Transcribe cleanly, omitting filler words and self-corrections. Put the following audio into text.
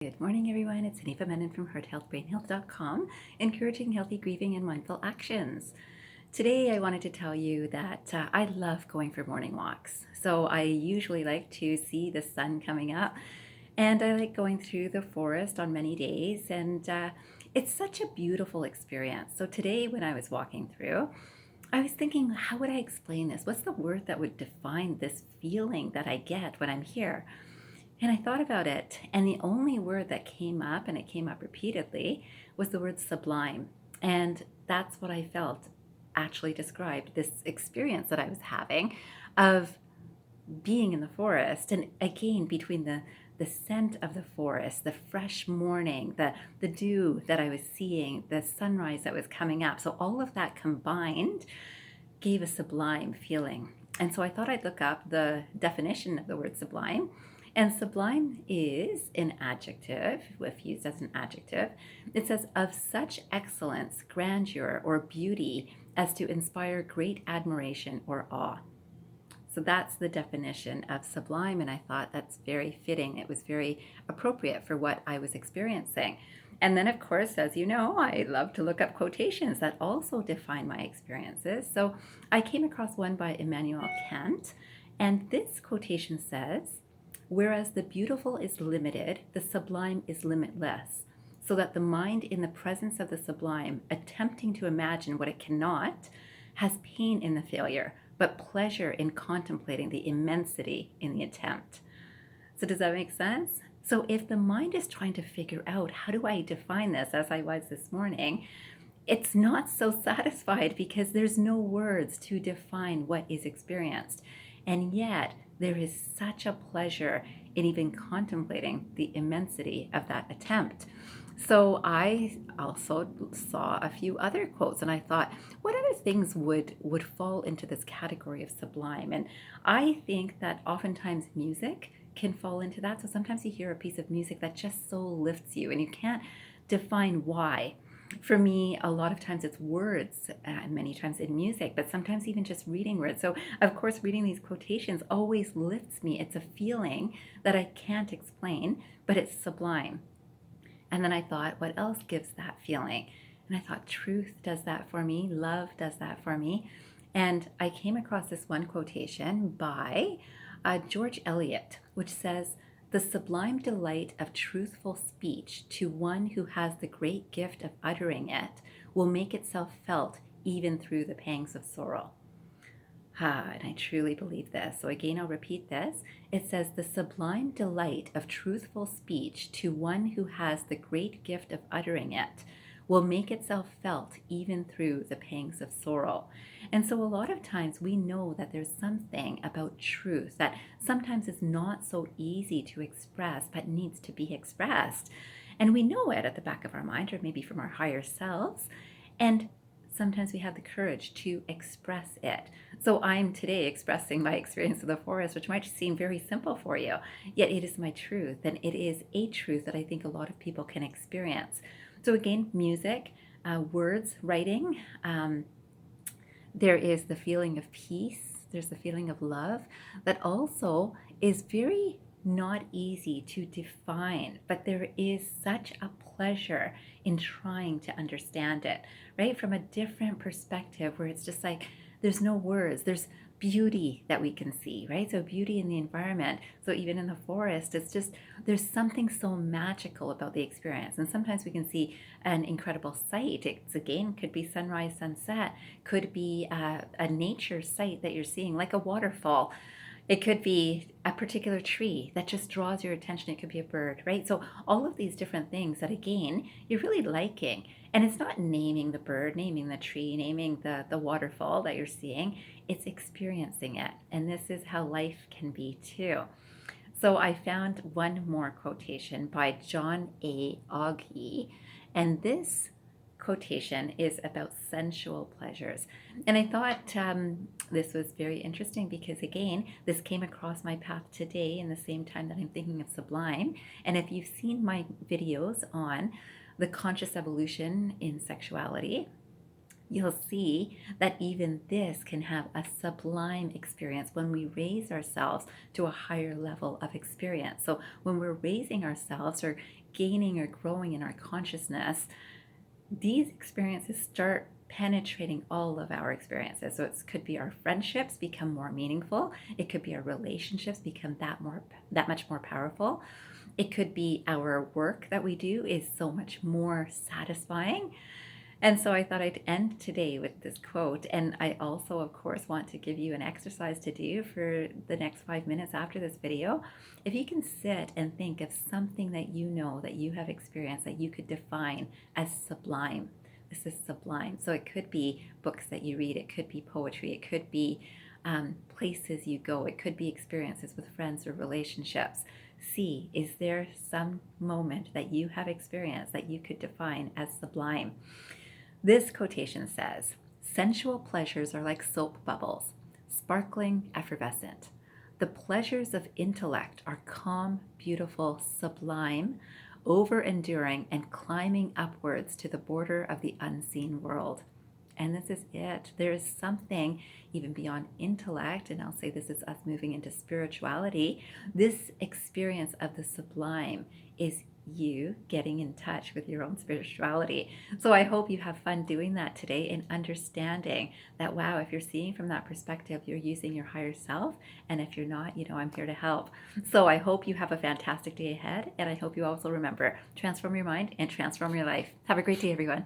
Good morning, everyone. It's Anifa Menon from hearthealthbrainhealth.com, encouraging healthy grieving and mindful actions. Today, I wanted to tell you that I love going for morning walks. So I usually like to see the sun coming up, and I like going through the forest on many days, and it's such a beautiful experience. So today, when I was walking through, I was thinking, how would I explain this? What's the word that would define this feeling that I get when I'm here? And I thought about it, and the only word that came up, and it came up repeatedly, was the word sublime. And that's what I felt actually described this experience that I was having of being in the forest. And again, between the scent of the forest, the fresh morning, the dew that I was seeing, the sunrise that was coming up. So all of that combined gave a sublime feeling. And so I thought I'd look up the definition of the word sublime. And sublime is an adjective, if used as an adjective. It says, of such excellence, grandeur, or beauty as to inspire great admiration or awe. So that's the definition of sublime, and I thought that's very fitting. It was very appropriate for what I was experiencing. And then, of course, as you know, I love to look up quotations that also define my experiences. So I came across one by Immanuel Kant, and this quotation says, whereas the beautiful is limited, the sublime is limitless, so that the mind in the presence of the sublime, attempting to imagine what it cannot, has pain in the failure, but pleasure in contemplating the immensity in the attempt. So does that make sense? So if the mind is trying to figure out, how do I define this, as I was this morning, it's not so satisfied because there's no words to define what is experienced. And yet there is such a pleasure in even contemplating the immensity of that attempt. So I also saw a few other quotes, and I thought, what other things would fall into this category of sublime? And I think that oftentimes music can fall into that. So sometimes you hear a piece of music that just so lifts you, and you can't define why. For me, a lot of times it's words, and many times in music, but sometimes even just reading words. So, of course, reading these quotations always lifts me. It's a feeling that I can't explain, but it's sublime. And then I thought, what else gives that feeling? And I thought, truth does that for me, love does that for me. And I came across this one quotation by George Eliot, which says, the sublime delight of truthful speech to one who has the great gift of uttering it will make itself felt even through the pangs of sorrow. And I truly believe this. So again, I'll repeat this. It says, the sublime delight of truthful speech to one who has the great gift of uttering it will make itself felt even through the pangs of sorrow. And so a lot of times we know that there's something about truth that sometimes is not so easy to express, but needs to be expressed. And we know it at the back of our mind, or maybe from our higher selves. And sometimes we have the courage to express it. So I'm today expressing my experience of the forest, which might seem very simple for you, yet it is my truth, and it is a truth that I think a lot of people can experience. So again, music, words, writing, there is the feeling of peace, there's the feeling of love that also is very not easy to define, but there is such a pleasure in trying to understand it, right? From a different perspective where it's just like, there's no words, there's beauty that we can see, right? So beauty in the environment. So even in the forest, it's just, there's something so magical about the experience. And sometimes we can see an incredible sight. It's again, could be sunrise, sunset, could be a nature sight that you're seeing, like a waterfall. It could be a particular tree that just draws your attention. It could be a bird, right? So all of these different things that, again, you're really liking. And it's not naming the bird, naming the tree, naming the waterfall that you're seeing. It's experiencing it. And this is how life can be too. So I found one more quotation by John A. Aughey. And this quotation is about sensual pleasures. And I thought this was very interesting because, again, this came across my path today in the same time that I'm thinking of sublime. And if you've seen my videos on the conscious evolution in sexuality, you'll see that even this can have a sublime experience when we raise ourselves to a higher level of experience. So when we're raising ourselves or gaining or growing in our consciousness, these experiences start penetrating all of our experiences. So it could be our friendships become more meaningful. It could be our relationships become that much more powerful. It could be our work that we do is so much more satisfying. And so I thought I'd end today with this quote. And I also, of course, want to give you an exercise to do for the next 5 minutes after this video. If you can sit and think of something that you know that you have experienced that you could define as sublime. This is sublime. So it could be books that you read, it could be poetry, it could be places you go, it could be experiences with friends or relationships. See, is there some moment that you have experienced that you could define as sublime? This quotation says, "Sensual pleasures are like soap bubbles, sparkling, effervescent. The pleasures of intellect are calm, beautiful, sublime, over-enduring, and climbing upwards to the border of the unseen world." And this is it. There is something even beyond intellect, and I'll say this is us moving into spirituality. This experience of the sublime is you getting in touch with your own spirituality. So I hope you have fun doing that today and understanding that, wow, if you're seeing from that perspective, you're using your higher self. And if you're not, I'm here to help. So I hope you have a fantastic day ahead. And I hope you also remember, transform your mind and transform your life. Have a great day, everyone.